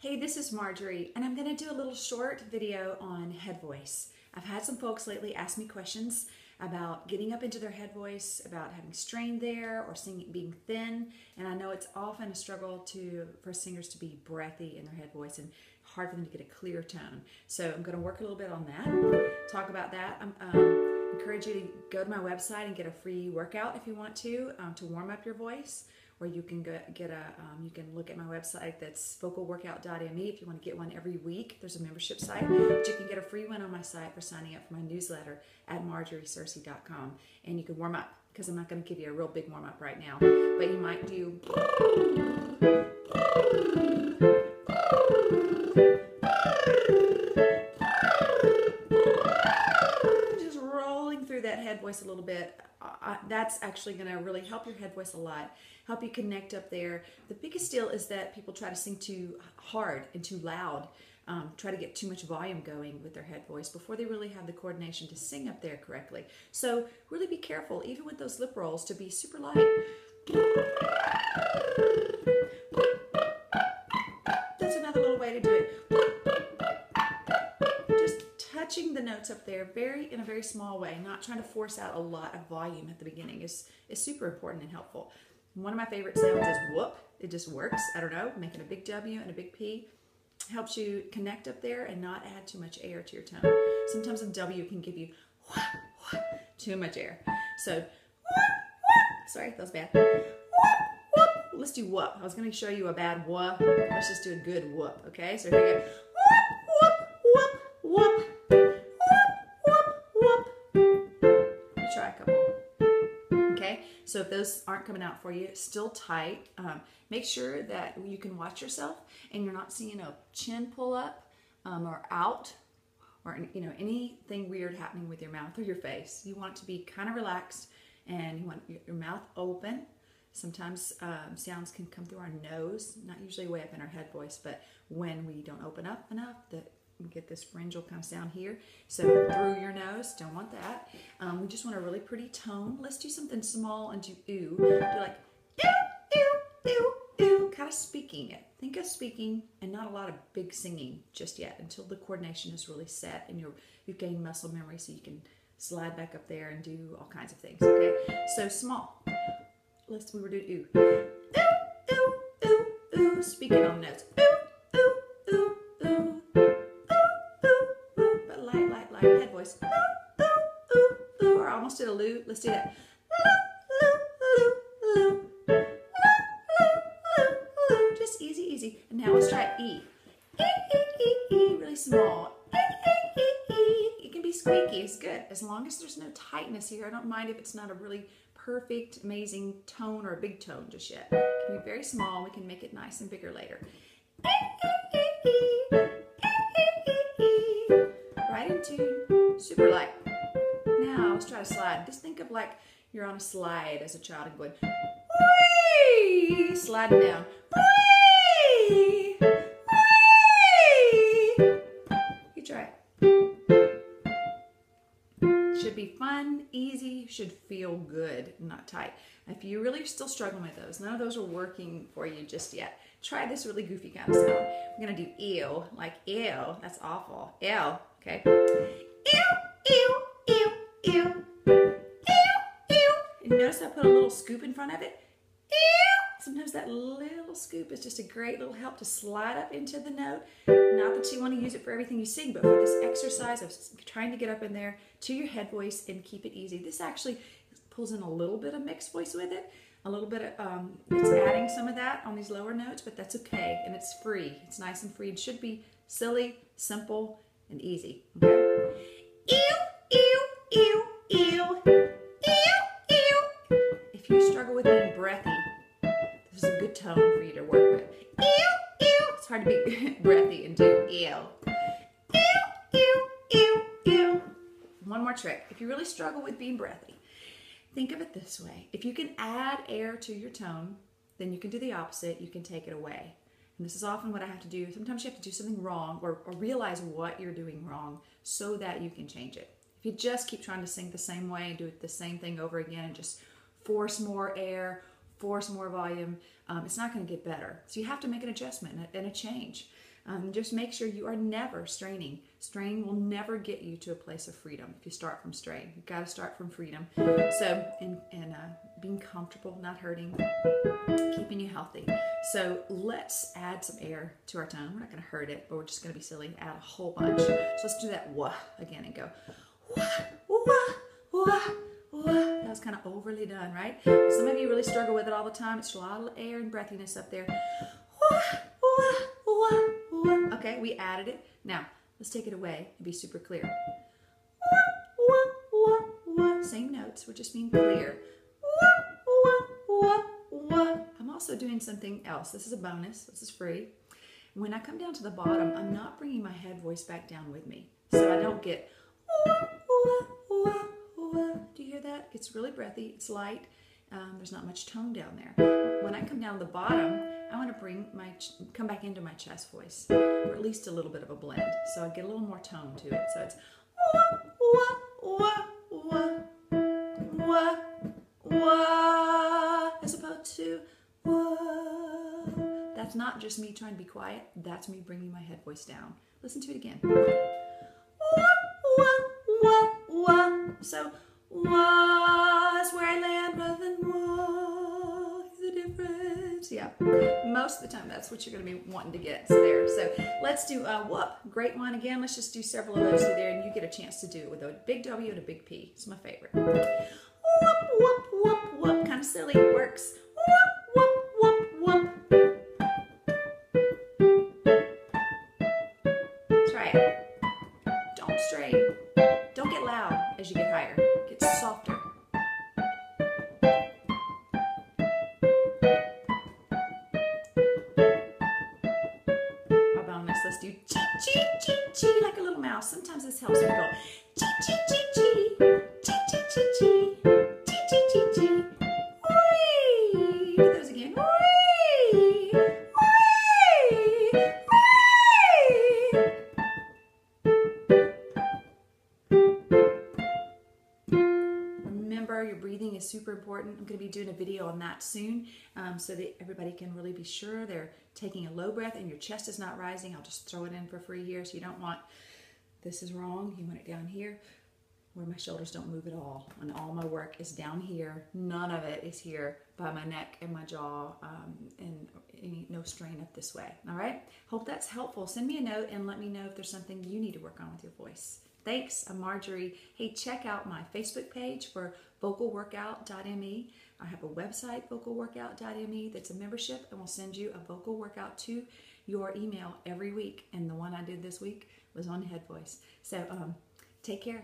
Hey, this is Marjorie, and I'm going to do a little short video on head voice. I've had some folks lately ask me questions about getting up into their head voice, about having strain there, or singing, being thin. And I know it's often a struggle for singers to be breathy in their head voice and hard for them to get a clear tone. So I'm going to work a little bit on that, talk about that. Encourage you to go to my website and get a free workout if you want to warm up your voice. Or you can you can look at my website, that's vocalworkout.me, if you want to get one every week. There's a membership site, but you can get a free one on my site for signing up for my newsletter at marjoriesearcy.com. And you can warm up, because I'm not going to give you a real big warm up right now, but you might do just rolling through that head voice a little bit. That's actually going to really help your head voice a lot, help you connect up there. The biggest deal is that people try to sing too hard and too loud, try to get too much volume going with their head voice before they really have the coordination to sing up there correctly. So really be careful, even with those lip rolls, to be super light. That's another little way to do it. Touching the notes up there in a very small way, not trying to force out a lot of volume at the beginning is super important and helpful. One of my favorite sounds is whoop. It just works. I don't know, making a big W and a big P helps you connect up there and not add too much air to your tone. Sometimes a W can give you too much air. So, sorry, that was bad. Let's do whoop. I was going to show you a bad whoop. Let's just do a good whoop, okay? So here we go. Whoop, whoop, whoop. Try a couple. Okay, so if those aren't coming out for you, still tight. Make sure that you can watch yourself and you're not seeing a chin pull up or out, or anything weird happening with your mouth or your face. You want it to be kind of relaxed, and you want your mouth open. Sometimes sounds can come through our nose, not usually way up in our head voice, but when we don't open up enough, we get this pharyngeal kind of sound here. So through your nose, don't want that. We just want a really pretty tone. Let's do something small and do ooh. Do like ooh, ooh, ooh, ooh, kind of speaking it. Think of speaking and not a lot of big singing just yet, until the coordination is really set and you've gained muscle memory, so you can slide back up there and do all kinds of things, okay? So small. We were doing ooh. Ooh, ooh, ooh, ooh, speaking on notes. Ooh, ooh, ooh, ooh. Head voice. Ooh, ooh, ooh, ooh. Or almost did a loo. Let's do that. Just easy, easy. And now let's try E. E, E, E, E. Really small. E, E, E, E. It can be squeaky. It's good. As long as there's no tightness here. I don't mind if it's not a really perfect, amazing tone or a big tone just yet. It can be very small. We can make it nice and bigger later. E, E, E, E. Right into super light. Now let's try to slide. Just think of like you're on a slide as a child and going, whee! Sliding down. Whee! Whee! You try it. Should be fun, easy, should feel good, not tight. If you really are still struggling with those, none of those are working for you just yet, try this really goofy kind of sound. We're going to do ew, like ew, that's awful. Ew, okay? Ew, ew, ew, ew, ew, ew. And notice I put a little scoop in front of it. Ew. Sometimes that little scoop is just a great little help to slide up into the note. Not that you want to use it for everything you sing, but for this exercise of trying to get up in there to your head voice and keep it easy. This actually pulls in a little bit of mixed voice with it. A little bit of, it's adding some of that on these lower notes, but that's okay, and it's free. It's nice and free. It should be silly, simple, and easy, okay? Ew, ew, ew, ew, ew, ew. If you struggle with being breathy, this is a good tone for you to work with. Ew, ew. It's hard to be breathy and do ew. Ew, ew, ew, ew. One more trick. If you really struggle with being breathy, think of it this way. If you can add air to your tone, then you can do the opposite. You can take it away. And this is often what I have to do. Sometimes you have to do something wrong or realize what you're doing wrong so that you can change it. If you just keep trying to sing the same way and do it the same thing over again and just force more air, force more volume, it's not going to get better. So you have to make an adjustment and a change. Just make sure you are never straining. Strain will never get you to a place of freedom if you start from strain. You've got to start from freedom. So, and being comfortable, not hurting, keeping you healthy. So let's add some air to our tone. We're not going to hurt it, but we're just going to be silly. Add a whole bunch. So let's do that wah again and go wah, wah, wah, wah. That was kind of overly done, right? Some of you really struggle with it all the time. It's a lot of air and breathiness up there. Wah, wah, wah, wah. Okay, we added it. Now, let's take it away and be super clear. Wah, wah, wah, wah. Same notes, we're just being clear. Wah, wah, wah, wah. I'm also doing something else. This is a bonus. This is free. When I come down to the bottom, I'm not bringing my head voice back down with me. So I don't get wah, wah, wah, wah. Do you hear that? It's really breathy. It's light. There's not much tone down there. When I come down the bottom, I want to bring come back into my chest voice, or at least a little bit of a blend, so I get a little more tone to it. So it's wah, wah, wah, wah, wah, wah, as opposed to wah. That's not just me trying to be quiet. That's me bringing my head voice down. Listen to it again. Wah, wah, wah, wah. So wah is where I land rather than wah. Is the difference? Yeah. Most of the time, that's what you're going to be wanting to get there. So let's do a whoop. Great one again. Let's just do several of those through there, and you get a chance to do it with a big W and a big P. It's my favorite. Whoop, whoop, whoop, whoop. Kind of silly. It works. Whoop, whoop, whoop, whoop. Try it. Don't strain. Don't get loud as you get higher. Get softer. Our bonus, let's do chee, chee, chee, chee, like a little mouse. Sometimes this helps me go chee, chee, chee, chee, chee, chee, chee, chee, chee, chee, chee, chee. Whee! Do those again. Whee! Whee! Whee! Remember, your breathing is super important. I'm going to be doing a video on that soon, so that everybody can really be sure they're taking a low breath and your chest is not rising. I'll just throw it in for free here. So you don't want, this is wrong. You want it down here where my shoulders don't move at all. And all my work is down here. None of it is here by my neck and my jaw, and no strain up this way. All right. Hope that's helpful. Send me a note and let me know if there's something you need to work on with your voice. Thanks, I'm Marjorie. Hey, check out my Facebook page for vocalworkout.me. I have a website, vocalworkout.me, that's a membership, and will send you a vocal workout to your email every week. And the one I did this week was on head voice. So take care.